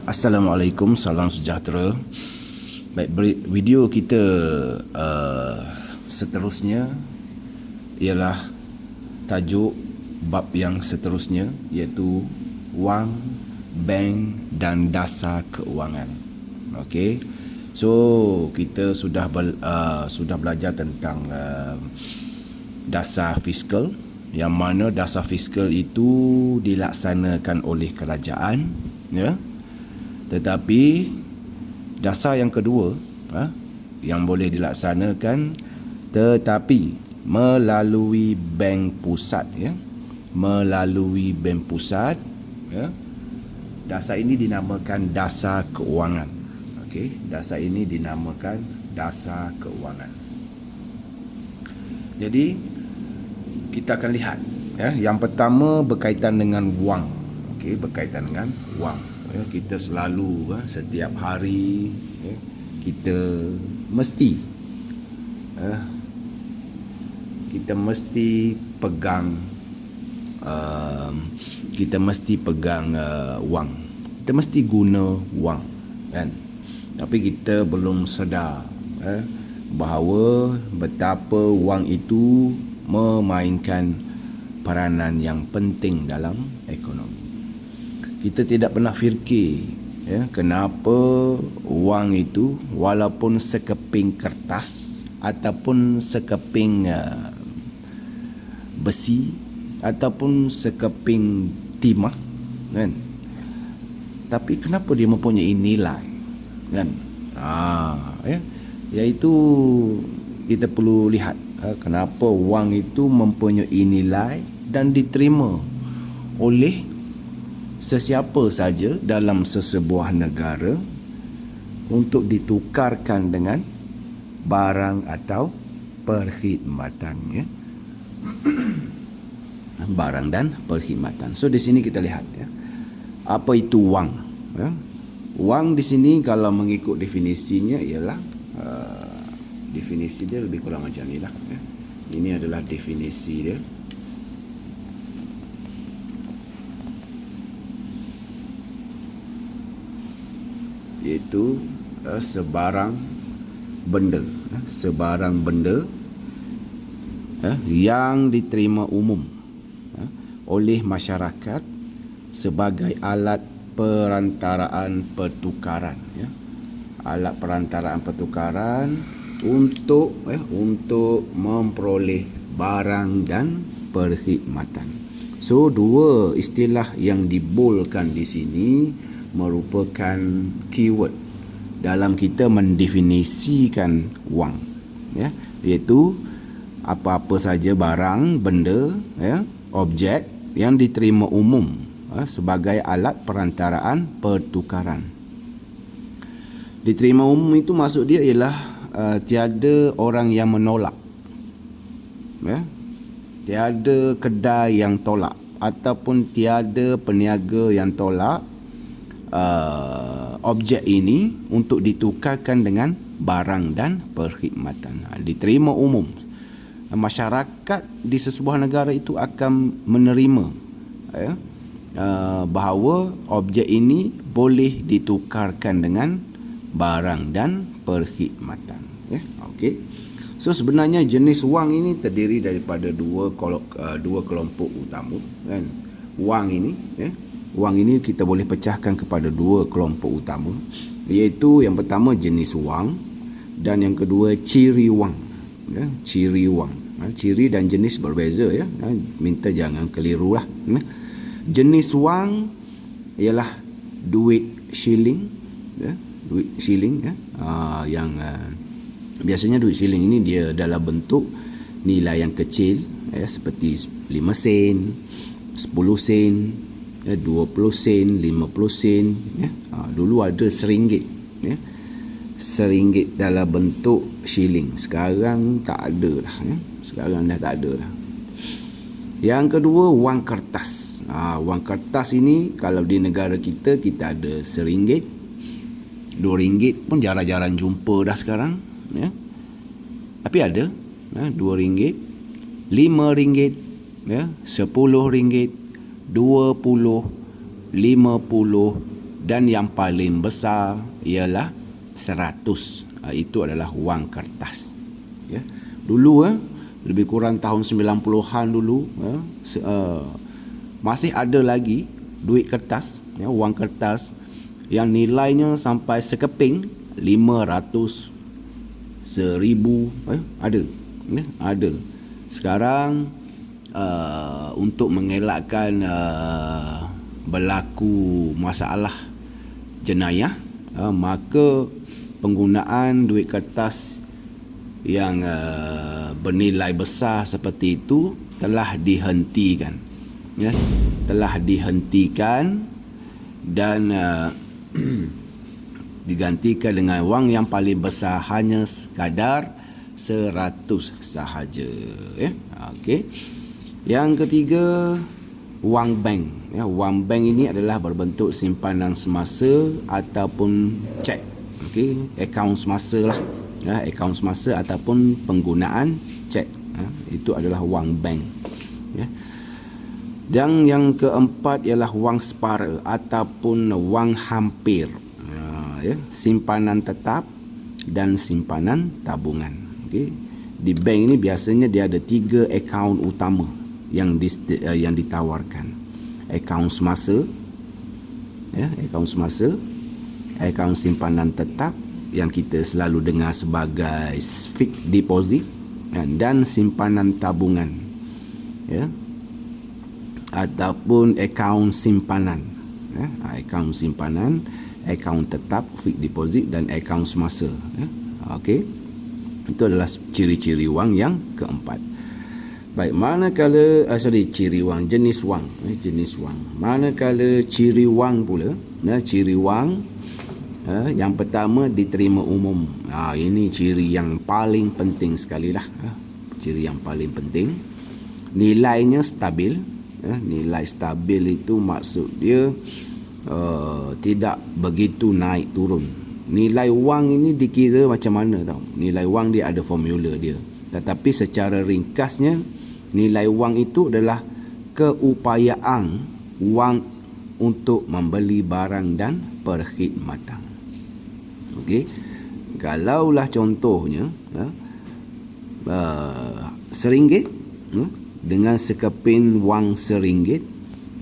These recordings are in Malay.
Assalamualaikum, salam sejahtera. Baik, video kita seterusnya ialah tajuk bab yang seterusnya, iaitu wang, bank dan dasar keuangan. Okey. So kita sudah belajar tentang dasar fiskal, yang mana dasar fiskal itu dilaksanakan oleh kerajaan, ya. Tetapi dasar yang kedua yang boleh dilaksanakan tetapi melalui bank pusat, ya. Melalui bank pusat, ya. Dasar ini dinamakan dasar keuangan. Okey, dasar ini dinamakan dasar keuangan. Jadi kita akan lihat, ya. Yang pertama berkaitan dengan wang. Okey, berkaitan dengan wang. Ya, kita selalu setiap hari, ya, kita mesti pegang wang. Kita mesti guna wang, kan? Tapi kita belum sedar bahawa betapa wang itu memainkan peranan yang penting dalam ekonomi. Kita tidak pernah fikir, ya, kenapa wang itu walaupun sekeping kertas ataupun sekeping besi ataupun sekeping timah, kan, tapi kenapa dia mempunyai nilai, kan? Iaitu kita perlu lihat kenapa wang itu mempunyai nilai dan diterima oleh sesiapa saja dalam sesebuah negara untuk ditukarkan dengan barang atau perkhidmatan, ya. Barang dan perkhidmatan. So di sini kita lihat, ya, apa itu wang, ya. Wang di sini kalau mengikut definisinya ialah definisi dia lebih kurang macam ni lah, ya. Ini adalah definisi dia. Iaitu sebarang benda yang diterima umum oleh masyarakat sebagai alat perantaraan pertukaran, ya. Alat perantaraan pertukaran untuk memperoleh barang dan perkhidmatan. So dua istilah yang dibolkan di sini merupakan keyword dalam kita mendefinisikan wang, ya, iaitu apa-apa saja barang, benda, ya, objek yang diterima umum sebagai alat perantaraan pertukaran. Diterima umum itu maksud dia ialah tiada orang yang menolak, ya, tiada kedai yang tolak ataupun tiada peniaga yang tolak objek ini untuk ditukarkan dengan barang dan perkhidmatan. Diterima umum. Masyarakat di sesebuah negara itu akan menerima, ya, bahawa objek ini boleh ditukarkan dengan barang dan perkhidmatan, ya. Okey. So sebenarnya jenis wang ini terdiri daripada dua kelompok utama, kan. Wang ini kita boleh pecahkan kepada dua kelompok utama, iaitu yang pertama jenis wang dan yang kedua ciri wang, ya. Ciri wang, ciri dan jenis berbeza, ya. Minta jangan keliru lah. Jenis wang ialah duit shilling, ya. Duit shilling, ya. Yang biasanya duit shilling ini dia dalam bentuk nilai yang kecil, ya, seperti 5 sen, 10 sen, 20 sen, 50 sen, ya. Dulu ada RM1, ya. RM1 dalam bentuk shilling. Sekarang tak ada lah, ya. Sekarang dah tak ada lah. Yang kedua, wang kertas. Wang kertas ini kalau di negara kita ada RM1, RM2 pun jarang-jarang jumpa dah sekarang, ya. Tapi ada, RM2, RM5, ya, RM10, 20, 50, dan yang paling besar ialah 100. Itu adalah wang kertas. Ya. Dulu lebih kurang tahun 90-an dulu masih ada lagi duit kertas, wang kertas yang nilainya sampai sekeping, 500, 1000, ada. Sekarang untuk mengelakkan berlaku masalah jenayah, maka penggunaan duit kertas yang bernilai besar seperti itu telah dihentikan, dan digantikan dengan wang yang paling besar hanya sekadar 100 sahaja. Okey. Yang ketiga, wang bank. Wang bank ini adalah berbentuk simpanan semasa ataupun cek. Okey, akaun semasa lah. Akaun semasa ataupun penggunaan cek. Itu adalah wang bank. Dan yang keempat ialah wang separa ataupun wang hampir. Simpanan tetap dan simpanan tabungan. Okay. Di bank ini biasanya dia ada 3 akaun utama yang ditawarkan. Akaun semasa, akaun simpanan tetap yang kita selalu dengar sebagai fixed deposit, dan simpanan tabungan, ataupun akaun simpanan. Akaun simpanan, akaun tetap, fixed deposit dan akaun semasa. Okey. Itu adalah ciri-ciri wang yang keempat. Baik, manakala ciri wang, jenis wang. Manakala ciri wang pula, ciri wang yang pertama, diterima umum. Ini ciri yang paling penting sekali lah. Ciri yang paling penting. Nilainya stabil. Nilai stabil itu maksud dia tidak begitu naik turun. Nilai wang ini dikira macam mana tau? Nilai wang dia ada formula dia. Tetapi secara ringkasnya, nilai wang itu adalah keupayaan wang untuk membeli barang dan perkhidmatan. Okey. Kalaulah contohnya RM1, dengan sekeping wang RM1,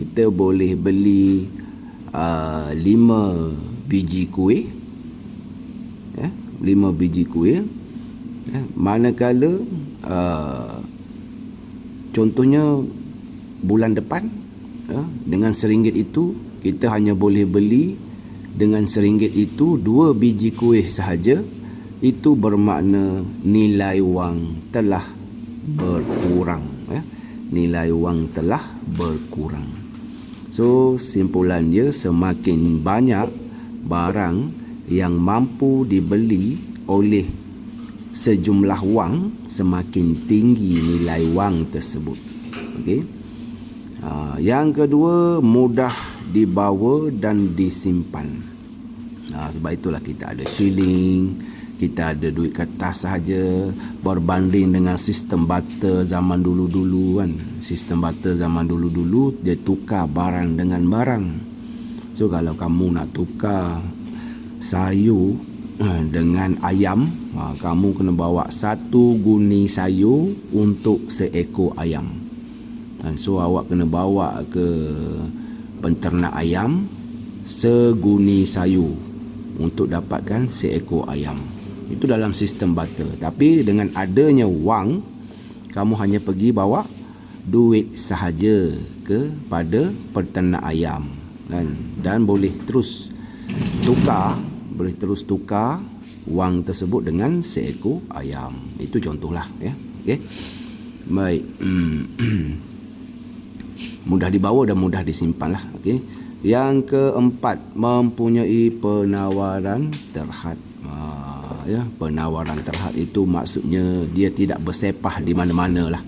kita boleh beli 5 biji kuih. 5 biji kuih. Manakala contohnya bulan depan, dengan RM1 itu kita hanya boleh beli dengan RM1 itu 2 biji kuih sahaja. Itu bermakna nilai wang telah berkurang. Nilai wang telah berkurang. So simpulan dia, semakin banyak barang yang mampu dibeli oleh sejumlah wang, semakin tinggi nilai wang tersebut. Okey. Yang kedua, mudah dibawa dan disimpan. Sebab itulah kita ada shilling, kita ada duit kertas sahaja, berbanding dengan sistem barter zaman dulu-dulu kan. Sistem barter zaman dulu-dulu dia tukar barang dengan barang. So kalau kamu nak tukar sayur dengan ayam, kamu kena bawa 1 guni sayur untuk seekor ayam. So awak kena bawa ke penternak ayam seguni sayur untuk dapatkan seekor ayam. Itu dalam sistem barter. Tapi dengan adanya wang, kamu hanya pergi bawa duit sahaja kepada penternak ayam, kan? Dan boleh terus tukar wang tersebut dengan seekor ayam. Itu contohlah, ya. Okey. Baik. Mudah dibawa dan mudah disimpan lah. Okey. Yang keempat, mempunyai penawaran terhad. Penawaran terhad itu maksudnya dia tidak bersepah di mana-mana lah.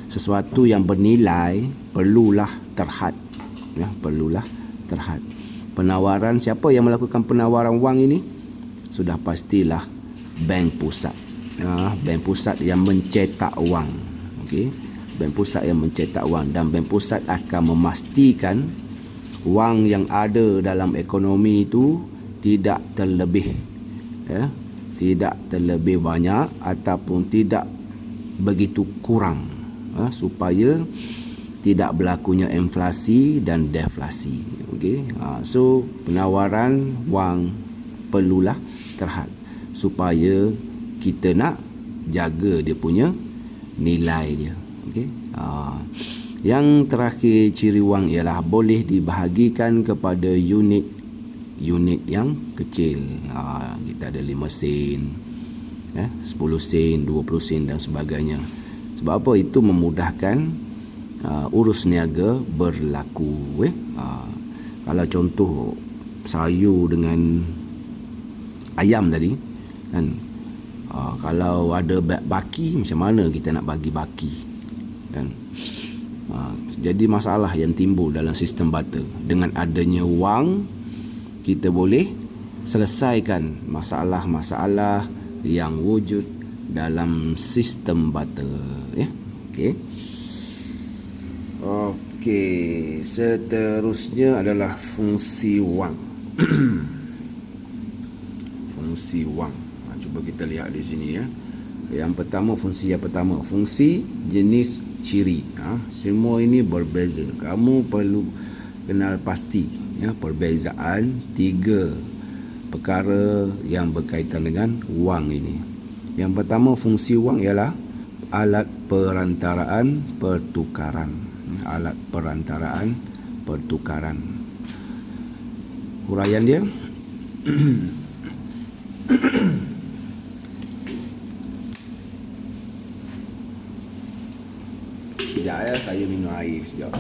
Sesuatu yang bernilai perlulah terhad. Perlulah terhad. Penawaran, siapa yang melakukan penawaran wang ini? Sudah pastilah bank pusat. Bank pusat yang mencetak wang. Okey. Bank pusat yang mencetak wang, dan bank pusat akan memastikan wang yang ada dalam ekonomi itu tidak terlebih, tidak terlebih banyak ataupun tidak begitu kurang, supaya tidak berlakunya inflasi dan deflasi. Okey, so penawaran wang perlulah terhad supaya kita nak jaga dia punya nilai dia. Okey, yang terakhir ciri wang ialah boleh dibahagikan kepada unit yang kecil. Kita ada 5 sen, 10 sen, 20 sen dan sebagainya. Sebab apa? Itu memudahkan urus niaga berlaku. Kalau contoh sayur dengan ayam tadi kan, kalau ada baki, macam mana kita nak bagi baki kan? Jadi masalah yang timbul dalam sistem barter. Dengan adanya wang, kita boleh selesaikan masalah-masalah yang wujud dalam sistem barter. Okey, seterusnya adalah fungsi wang. Fungsi wang. Cuba kita lihat di sini ya. Yang pertama, fungsi jenis ciri. Semua ini berbeza. Kamu perlu kenal pasti perbezaan 3 perkara yang berkaitan dengan wang ini. Yang pertama, fungsi wang ialah alat perantaraan pertukaran. Alat perantaraan pertukaran. Huraian dia sekejap ya, saya minum air sekejap.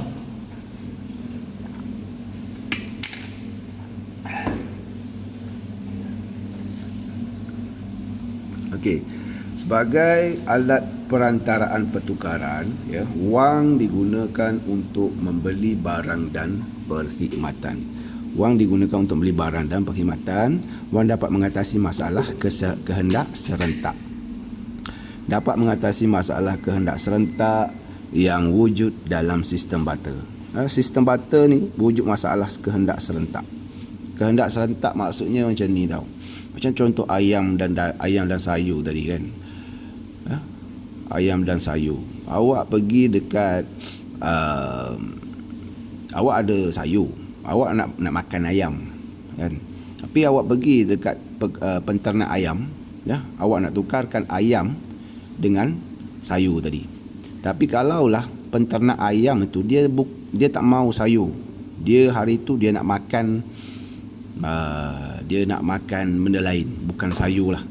Okey, sebagai alat perantaraan pertukaran, wang digunakan untuk membeli barang dan perkhidmatan. Wang digunakan untuk membeli barang dan perkhidmatan. Wang dapat mengatasi masalah kehendak serentak. Dapat mengatasi masalah kehendak serentak yang wujud dalam sistem barter. Sistem barter ni wujud masalah kehendak serentak. Kehendak serentak maksudnya macam ni tau. Macam contoh ayam dan sayur tadi kan. Ayam dan sayur. Awak pergi dekat awak ada sayur, awak nak makan ayam kan. Tapi awak pergi dekat penternak ayam, awak nak tukarkan ayam dengan sayur tadi. Tapi kalaulah penternak ayam itu dia tak mau sayur. Dia hari itu dia nak makan benda lain, bukan sayur lah.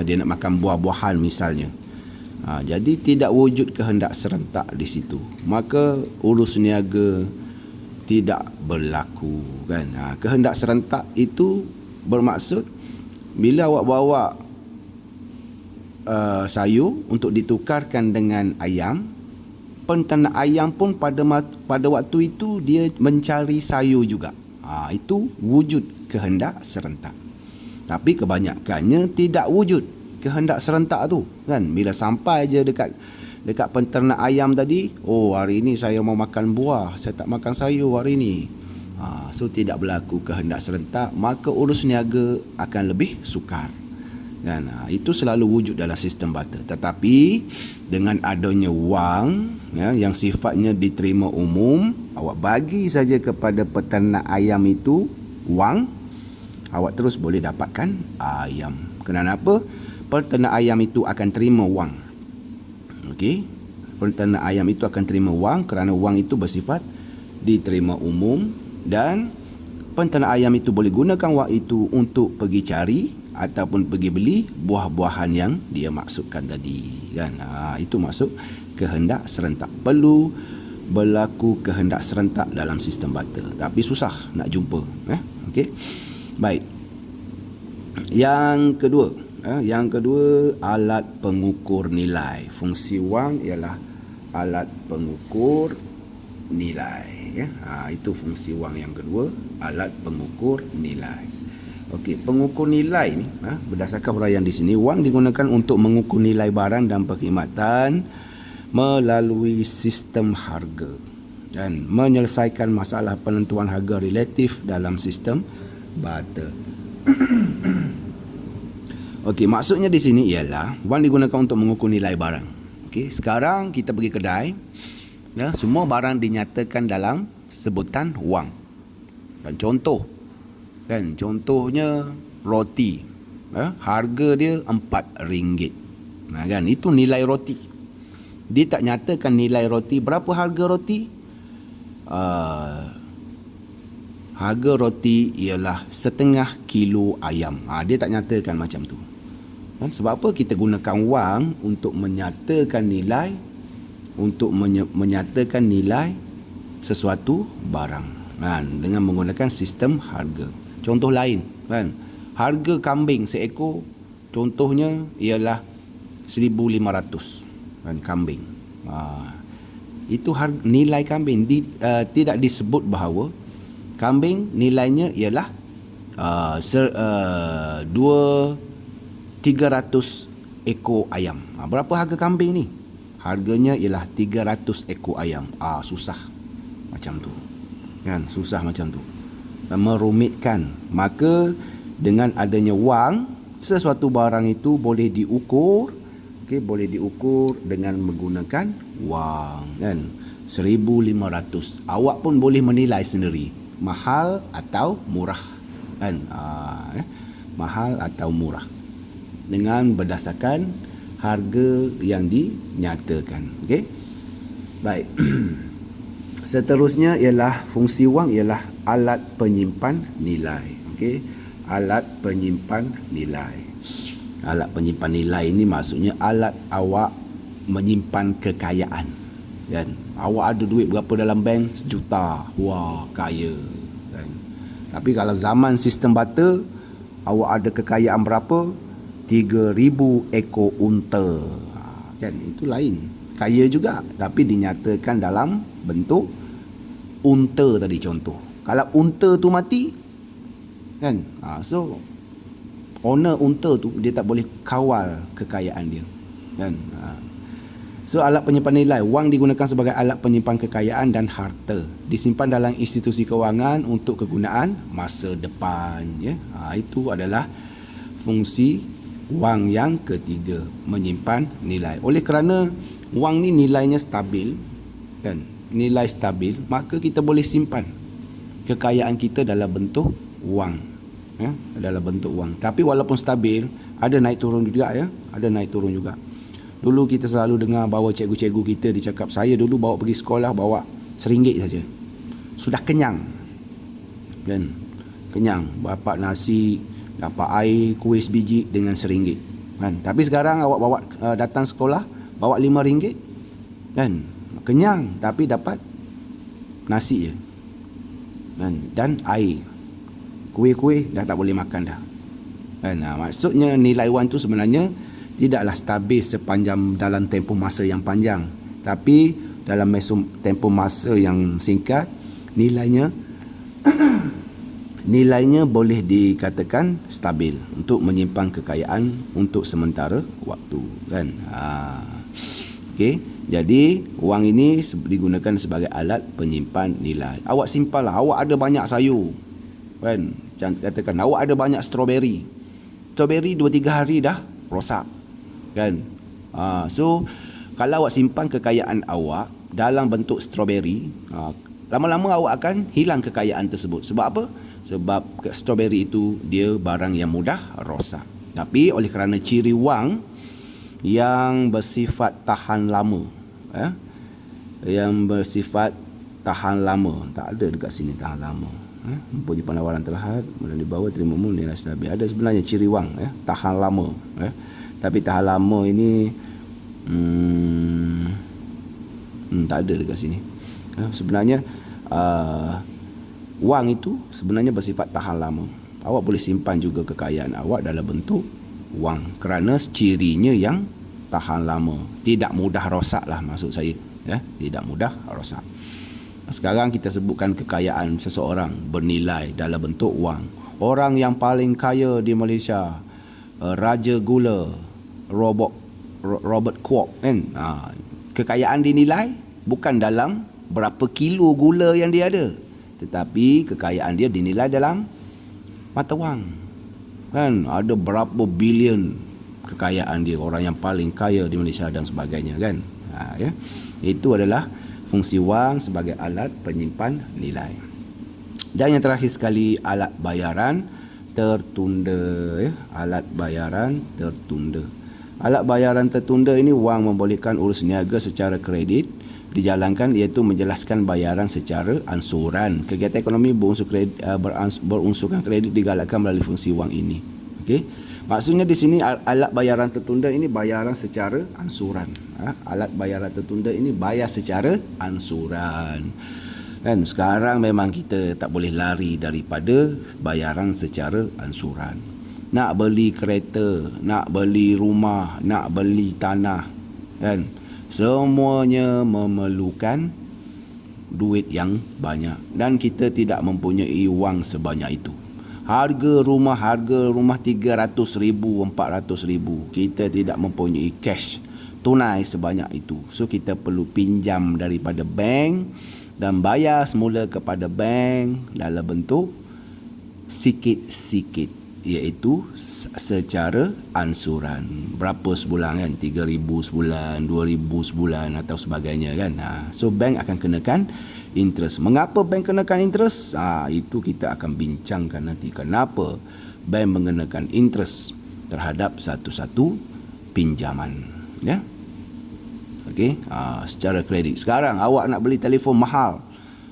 Dia nak makan buah-buahan misalnya. Jadi tidak wujud kehendak serentak di situ. Maka urus niaga tidak berlaku kan. Kehendak serentak itu bermaksud bila awak bawa sayur untuk ditukarkan dengan ayam, penternak ayam pun pada waktu itu dia mencari sayur juga. Itu wujud kehendak serentak. Tapi kebanyakannya tidak wujud kehendak serentak tu kan. Bila sampai je dekat penternak ayam tadi, hari ini saya mau makan buah, saya tak makan sayur hari ini. So tidak berlaku kehendak serentak, maka urus niaga akan lebih sukar kan. Itu selalu wujud dalam sistem barter. Tetapi dengan adanya wang yang sifatnya diterima umum, awak bagi saja kepada peternak ayam itu wang, awak terus boleh dapatkan ayam. Kenapa? Peternak ayam itu akan terima wang. Okey, peternak ayam itu akan terima wang kerana wang itu bersifat diterima umum, dan peternak ayam itu boleh gunakan wang itu untuk pergi cari ataupun pergi beli buah-buahan yang dia maksudkan tadi kan. Itu maksud kehendak serentak. Perlu berlaku kehendak serentak dalam sistem barter, tapi susah nak jumpa. Okey, baik. Yang kedua, alat pengukur nilai. Fungsi wang ialah alat pengukur nilai. Itu fungsi wang yang kedua, alat pengukur nilai. Okey, pengukur nilai ni berdasarkan huraian di sini, wang digunakan untuk mengukur nilai barang dan perkhidmatan melalui sistem harga. dan menyelesaikan masalah penentuan harga relatif dalam sistem barter. Okey, maksudnya di sini ialah wang digunakan untuk mengukur nilai barang. Okey, sekarang kita pergi kedai, ya, semua barang dinyatakan dalam sebutan wang. Dan contohnya roti, ya, harga dia RM4. Nah, kan, itu nilai roti. Dia tak nyatakan nilai roti, berapa harga roti? Harga roti ialah setengah kilo ayam. Dia tak nyatakan macam tu. Kan? Sebab apa kita gunakan wang untuk menyatakan nilai, untuk menyatakan nilai sesuatu barang, kan? Dengan menggunakan sistem harga. Contoh lain, kan? Harga kambing seekor contohnya ialah 1,500, kan, kambing. Itu nilai kambing. Tidak disebut bahawa kambing nilainya ialah 300 ekor ayam. Berapa harga kambing ni? Harganya ialah 300 ekor ayam. Susah macam tu, kan? Susah macam tu, merumitkan. Maka dengan adanya wang, sesuatu barang itu boleh diukur. Okey, boleh diukur dengan menggunakan wang, kan? 1,500. Awak pun boleh menilai sendiri, mahal atau murah, kan? Mahal atau murah dengan berdasarkan harga yang dinyatakan. Okey, baik. Seterusnya ialah fungsi wang ialah alat penyimpan nilai. Okey, alat penyimpan nilai. Alat penyimpan nilai ini maksudnya alat awak menyimpan kekayaan, kan? Awak ada duit berapa dalam bank? 1 juta. Wah, kaya, kan? Tapi kalau zaman sistem barter, awak ada kekayaan berapa? 3,000 ekor unta, kan? Itu lain. Kaya juga, tapi dinyatakan dalam bentuk unta tadi contoh. Kalau unta tu mati, kan? So owner unta tu dia tak boleh kawal kekayaan dia, kan? So alat penyimpan nilai, wang digunakan sebagai alat penyimpan kekayaan dan harta, disimpan dalam institusi kewangan untuk kegunaan masa depan, ya. Itu adalah fungsi wang yang ketiga, menyimpan nilai. Oleh kerana wang ni nilainya stabil, kan? Nilai stabil, maka kita boleh simpan kekayaan kita dalam bentuk wang, ya, dalam bentuk wang. Tapi walaupun stabil, ada naik turun juga, ya, ada naik turun juga. Dulu kita selalu dengar bahawa cikgu-cikgu kita dicakap, saya dulu bawa pergi sekolah bawa RM1 saja, sudah kenyang, kan? Kenyang, dapat nasi, dapat air, kuih sebiji dengan RM1, kan? Tapi sekarang awak bawa datang sekolah bawa RM5, kan? Kenyang, tapi dapat nasi je, kan? Dan air, kuih-kuih dah tak boleh makan dah, kan? Maksudnya nilai wang tu sebenarnya tidaklah stabil sepanjang dalam tempoh masa yang panjang, tapi dalam tempoh masa yang singkat nilainya boleh dikatakan stabil untuk menyimpan kekayaan untuk sementara waktu, kan? Okey, jadi wang ini digunakan sebagai alat penyimpan nilai. Awak simpanlah, awak ada banyak sayur, kan? Katakan awak ada banyak strawberry 2-3 hari dah rosak, kan? So kalau awak simpan kekayaan awak dalam bentuk strawberry, lama-lama awak akan hilang kekayaan tersebut. Sebab apa? Sebab strawberry itu dia barang yang mudah rosak. Tapi oleh kerana ciri wang yang bersifat tahan lama, yang bersifat tahan lama, tak ada dekat sini tahan lama, mempunyai penawaran terhad melalui bawah terima nilai stabil. Ada sebenarnya ciri wang, tahan lama, tapi tahan lama ini tak ada dekat sini. Sebenarnya wang itu sebenarnya bersifat tahan lama. Awak boleh simpan juga kekayaan awak dalam bentuk wang kerana cirinya yang tahan lama, tidak mudah rosak lah maksud saya, tidak mudah rosak. Sekarang kita sebutkan kekayaan seseorang bernilai dalam bentuk wang. Orang yang paling kaya di Malaysia, Raja Gula, Robert Kwok, kan? Kekayaan dinilai bukan dalam berapa kilo gula yang dia ada, tetapi kekayaan dia dinilai dalam mata wang. Kan ada berapa bilion kekayaan dia, orang yang paling kaya di Malaysia dan sebagainya kan. Ya. Itu adalah fungsi wang sebagai alat penyimpan nilai. Dan yang terakhir sekali, alat bayaran tertunda. Alat bayaran tertunda. Alat bayaran tertunda ini wang membolehkan urus niaga secara kredit dijalankan, iaitu menjelaskan bayaran secara ansuran. Kegiatan ekonomi berunsurkan kredit digalakkan melalui fungsi wang ini. Okey. Maksudnya di sini alat bayaran tertunda ini bayaran secara ansuran. Alat bayaran tertunda ini bayar secara ansuran. Kan sekarang memang kita tak boleh lari daripada bayaran secara ansuran. Nak beli kereta, nak beli rumah, nak beli tanah, kan semuanya memerlukan duit yang banyak dan kita tidak mempunyai wang sebanyak itu. Harga rumah 300,000, 400,000. Kita tidak mempunyai cash tunai sebanyak itu. So kita perlu pinjam daripada bank dan bayar semula kepada bank dalam bentuk sikit-sikit, iaitu secara ansuran. Berapa sebulan kan? 3,000 sebulan, 2,000 sebulan atau sebagainya kan. So bank akan kenakan interest. Mengapa bank kenakan interest? Itu kita akan bincangkan nanti. Kenapa bank mengenakan interest terhadap satu-satu pinjaman, ya. Okey, secara kredit. Sekarang awak nak beli telefon mahal,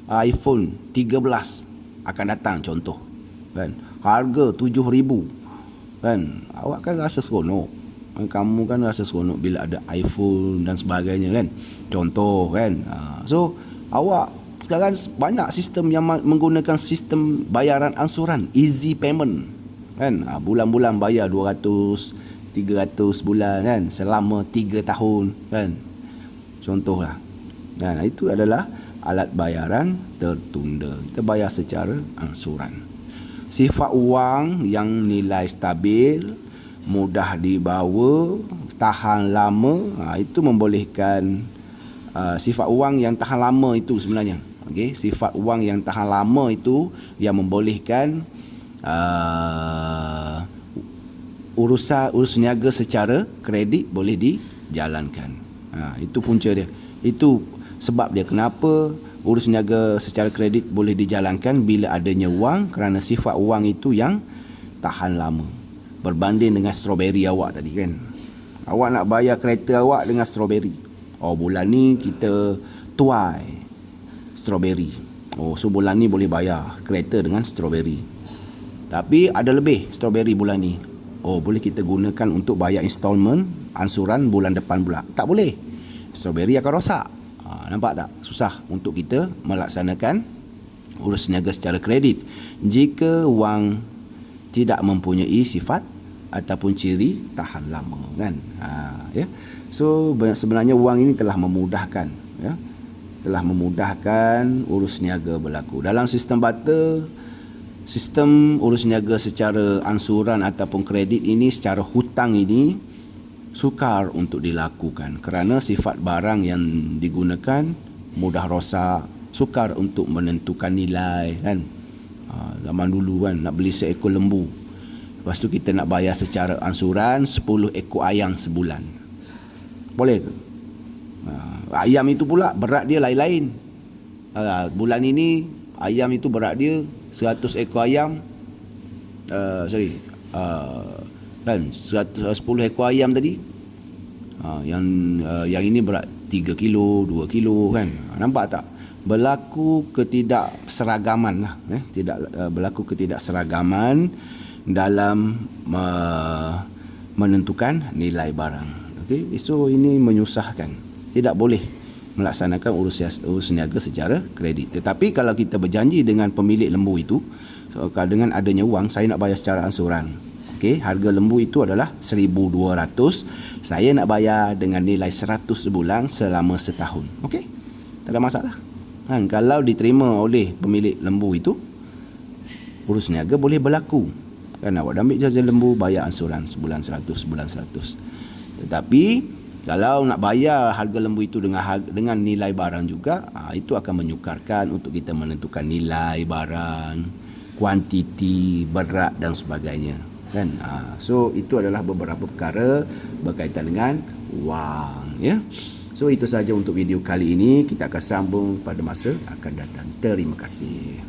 iPhone 13 akan datang contoh, kan. Harga 7,000, kan. Awak kan rasa seronok. Kamu kan rasa seronok bila ada iPhone dan sebagainya, kan. Contoh, kan. So awak sekarang banyak sistem yang menggunakan sistem bayaran ansuran, easy payment, kan. Bulan-bulan bayar 200, 300 bulan, kan, selama 3 tahun, kan. Contohlah. Dan itu adalah alat bayaran tertunda. Kita bayar secara ansuran. Sifat wang yang nilai stabil, mudah dibawa, tahan lama, itu membolehkan sifat wang yang tahan lama itu sebenarnya. Okey, sifat wang yang tahan lama itu yang membolehkan urus niaga secara kredit boleh dijalankan. Itu punca dia. Itu sebab dia kenapa urus niaga secara kredit boleh dijalankan bila adanya wang, kerana sifat wang itu yang tahan lama. Berbanding dengan strawberry awak tadi, kan. Awak nak bayar kereta awak dengan strawberry. Bulan ni kita tuai strawberry. So bulan ni boleh bayar kereta dengan strawberry. Tapi ada lebih strawberry bulan ni. Boleh kita gunakan untuk bayar installment ansuran bulan depan pula. Tak boleh. Strawberry akan rosak. Nampak tak? Susah untuk kita melaksanakan urus niaga secara kredit jika wang tidak mempunyai sifat ataupun ciri tahan lama, kan. Ya. So sebenarnya wang ini telah memudahkan, ya. Telah memudahkan urus niaga berlaku. Dalam sistem barter, sistem urus niaga secara ansuran ataupun kredit ini, secara hutang ini sukar untuk dilakukan kerana sifat barang yang digunakan mudah rosak, sukar untuk menentukan nilai, kan. Zaman dulu, kan, nak beli seekor lembu, lepas tu kita nak bayar secara ansuran 10 ekor ayam sebulan. Boleh ke? Ayam itu pula berat dia lain-lain. Bulan ini ayam itu berat dia 100 ekor ayam, kan, 10 ekor ayam tadi, yang ini berat 3 kilo, 2 kilo, kan. Nampak tak? Berlaku ketidakseragaman lah, berlaku ketidakseragaman dalam menentukan nilai barang. Okey, so ini menyusahkan. Tidak boleh melaksanakan urus niaga secara kredit. Tetapi kalau kita berjanji dengan pemilik lembu itu, dengan adanya wang, saya nak bayar secara ansuran. Okey, harga lembu itu adalah 1,200. Saya nak bayar dengan nilai 100 sebulan selama setahun. Okey, tak ada masalah. Kalau diterima oleh pemilik lembu itu, urus niaga boleh berlaku. Kan awak ambil jajan lembu, bayar ansuran sebulan 100, sebulan 100. Tetapi Kalau nak bayar harga lembu itu dengan nilai barang juga, itu akan menyukarkan untuk kita menentukan nilai barang, kuantiti, berat dan sebagainya. Kan? So itu adalah beberapa perkara berkaitan dengan wang. Ya. So itu saja untuk video kali ini. Kita akan sambung pada masa akan datang. Terima kasih.